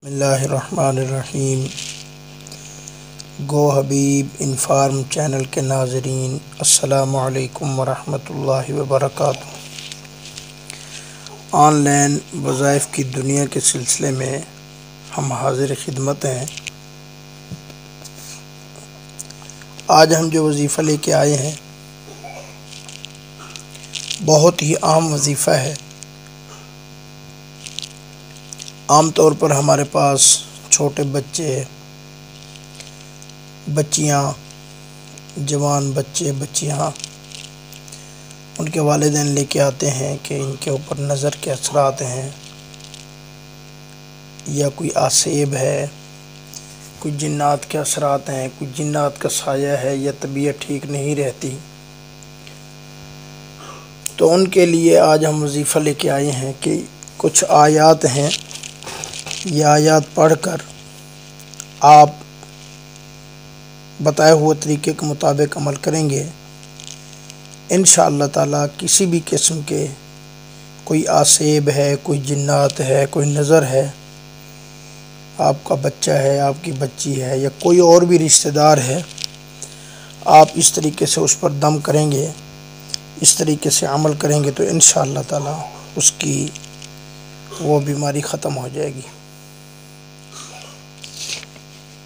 بسم اللہ الرحمن الرحیم۔ گو حبیب انفارم چینل کے ناظرین، السلام علیکم ورحمۃ اللہ وبرکاتہ۔ آن لائن وظائف کی دنیا کے سلسلے میں ہم حاضر خدمت ہیں۔ آج ہم جو وظیفہ لے کے آئے ہیں بہت ہی عام وظیفہ ہے۔ عام طور پر ہمارے پاس چھوٹے بچے، بچیاں، جوان بچے بچیاں، ان کے والدین لے کے آتے ہیں کہ ان کے اوپر نظر کے اثرات ہیں، یا کوئی آسیب ہے، کوئی جنات کے اثرات ہیں، کوئی جنات کا سایہ ہے، یا طبیعت ٹھیک نہیں رہتی۔ تو ان کے لیے آج ہم وظیفہ لے کے آئے ہیں کہ کچھ آیات ہیں، یہ آیات پڑھ کر آپ بتائے ہوئے طریقے کے مطابق عمل کریں گے، انشاءاللہ تعالی کسی بھی قسم کے کوئی آسیب ہے، کوئی جنات ہے، کوئی نظر ہے، آپ کا بچہ ہے، آپ کی بچی ہے، یا کوئی اور بھی رشتہ دار ہے، آپ اس طریقے سے اس پر دم کریں گے، اس طریقے سے عمل کریں گے تو انشاءاللہ تعالی اس کی وہ بیماری ختم ہو جائے گی۔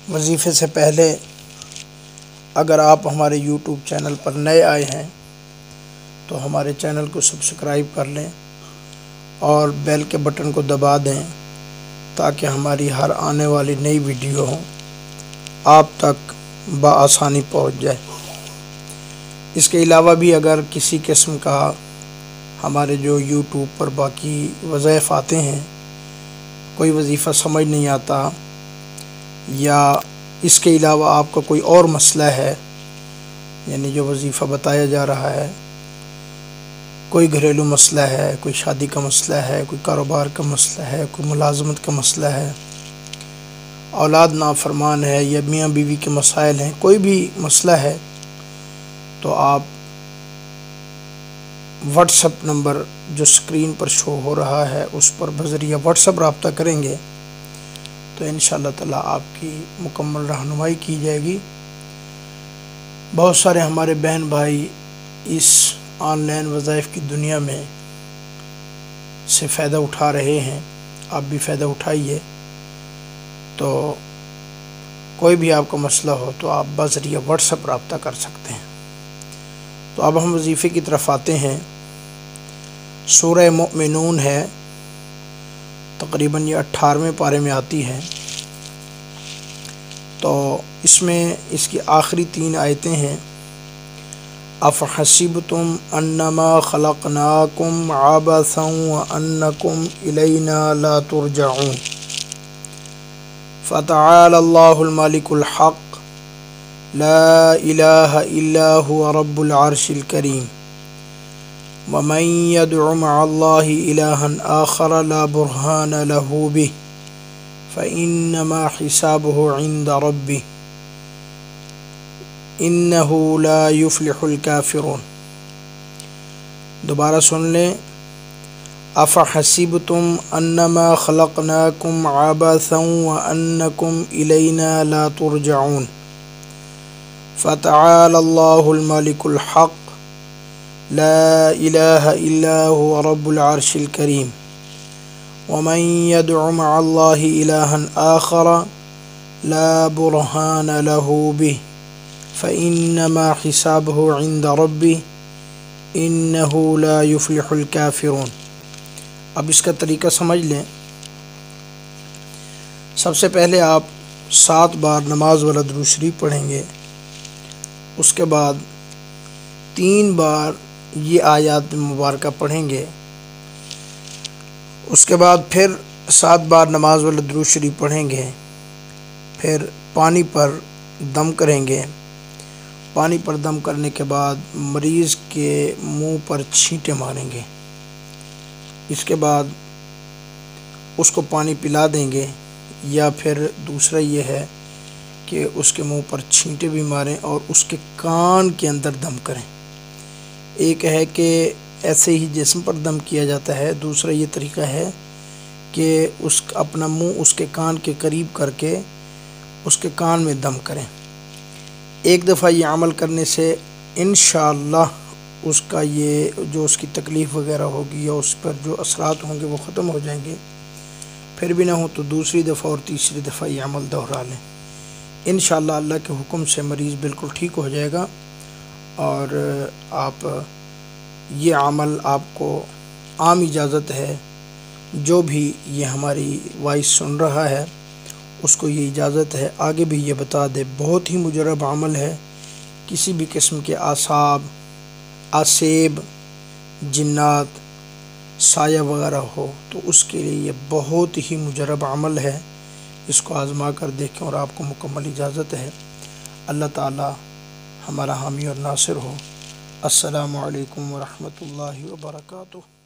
وظیفے سے پہلے اگر آپ ہمارے یوٹیوب چینل پر نئے آئے ہیں تو ہمارے چینل کو سبسکرائب کر لیں اور بیل کے بٹن کو دبا دیں تاکہ ہماری ہر آنے والی نئی ویڈیو آپ تک بآسانی پہنچ جائے۔ اس کے علاوہ بھی اگر کسی قسم کا ہمارے جو یوٹیوب پر باقی وظائف آتے ہیں، کوئی وظیفہ سمجھ نہیں آتا، یا اس کے علاوہ آپ کا کوئی اور مسئلہ ہے، یعنی جو وظیفہ بتایا جا رہا ہے، کوئی گھریلو مسئلہ ہے، کوئی شادی کا مسئلہ ہے، کوئی کاروبار کا مسئلہ ہے، کوئی ملازمت کا مسئلہ ہے، اولاد نافرمان ہے، یا میاں بیوی کے مسائل ہیں، کوئی بھی مسئلہ ہے تو آپ واٹس ایپ نمبر جو سکرین پر شو ہو رہا ہے اس پر بذریعہ واٹس ایپ رابطہ کریں گے تو انشاءاللہ تعالی آپ کی مکمل رہنمائی کی جائے گی۔ بہت سارے ہمارے بہن بھائی اس آن لائن وظائف کی دنیا میں سے فائدہ اٹھا رہے ہیں، آپ بھی فائدہ اٹھائیے۔ تو کوئی بھی آپ کا مسئلہ ہو تو آپ بذریعہ واٹس ایپ رابطہ کر سکتے ہیں۔ تو اب ہم وظیفے کی طرف آتے ہیں۔ سورہ مؤمنون ہے، تقریباً یہ 18ویں پارے میں آتی ہے، تو اس میں اس کی آخری 3 آیتیں ہیں۔ افحسبتم انما خلقناکم عبثا وانکم الینا لا ترجعون فتعالى اللہ الملک الحق لا الہ الا هو رب العرش الکریم ومن يدع مع الله إلها آخر لا برهان له به فإنما حسابه عند ربه إنه لا يفلح الكافرون۔ دوبارہ سن لیں۔ افحسبتم انما خلقناكم عبثا وانكم الينا لا ترجعون فتعالى الله الملك الحق لا الہ الا هو رب العرش الکریم ومن يدع مع الله إلها آخر لا برهان له به فإنما حسابه عند ربه إنه لا يفلح الكافرون۔ اب اس کا طریقہ سمجھ لیں۔ سب سے پہلے آپ 7 بار نماز والا درود شریف پڑھیں گے، اس کے بعد 3 بار یہ آیات مبارکہ پڑھیں گے، اس کے بعد پھر 7 بار نماز والا درود شریف پڑھیں گے، پھر پانی پر دم کریں گے، پانی پر دم کرنے کے بعد مریض کے منہ پر چھینٹے ماریں گے، اس کے بعد اس کو پانی پلا دیں گے، یا پھر دوسرا یہ ہے کہ اس کے منہ پر چھینٹے بھی ماریں اور اس کے کان کے اندر دم کریں۔ ایک ہے کہ ایسے ہی جسم پر دم کیا جاتا ہے، دوسرا یہ طریقہ ہے کہ اپنا منہ اس کے کان کے قریب کر کے اس کے کان میں دم کریں۔ ایک دفعہ یہ عمل کرنے سے انشاءاللہ اس کا یہ جو اس کی تکلیف وغیرہ ہوگی یا اس پر جو اثرات ہوں گے وہ ختم ہو جائیں گے۔ پھر بھی نہ ہو تو دوسری دفعہ اور تیسری دفعہ یہ عمل دہرا لیں، انشاءاللہ اللہ کے حکم سے مریض بالکل ٹھیک ہو جائے گا۔ اور آپ یہ عمل آپ کو عام اجازت ہے، جو بھی یہ ہماری وائس سن رہا ہے اس کو یہ اجازت ہے، آگے بھی یہ بتا دے۔ بہت ہی مجرب عمل ہے، کسی بھی قسم کے آسیب، جنات، سایہ وغیرہ ہو تو اس کے لیے یہ بہت ہی مجرب عمل ہے۔ اس کو آزما کر دیکھیں اور آپ کو مکمل اجازت ہے۔ اللہ تعالی ہمارا حامی اور ناصر ہو۔ السلام علیکم ورحمۃ اللہ وبرکاتہ۔